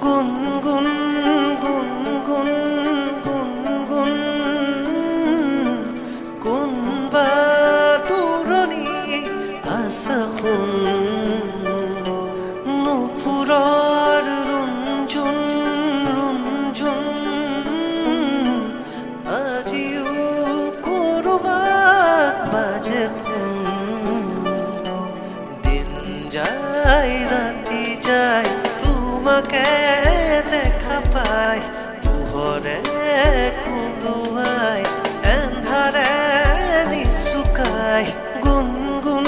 গুনগুন গুনগুন গুনগুন কোনবা দূৰণি আশা শুন নুপুৰৰ ৰুণঝুন ৰুণঝুন আজিও কৰবাত বাজে দিন যায় ৰাতি যায় তোমাকে দেখা পাই পোহৰে কুন্দুৱাই এন্ধাৰে নিচুকাই গুনগুন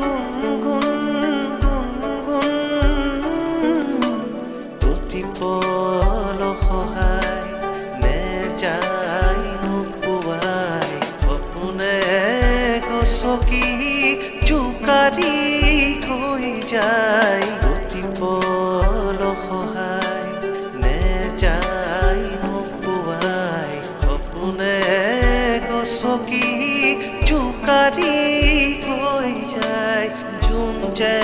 গুনগুন গুনগুন প্ৰতিপল সহায় নেযায় নোপোৱাই সপোনে গছকি জোকাৰি থৈ যায় প্ৰতিপল সহায় নেযায় নোপোৱাই সপোনে গছকি জোকাৰি থৈ যায় জোন যে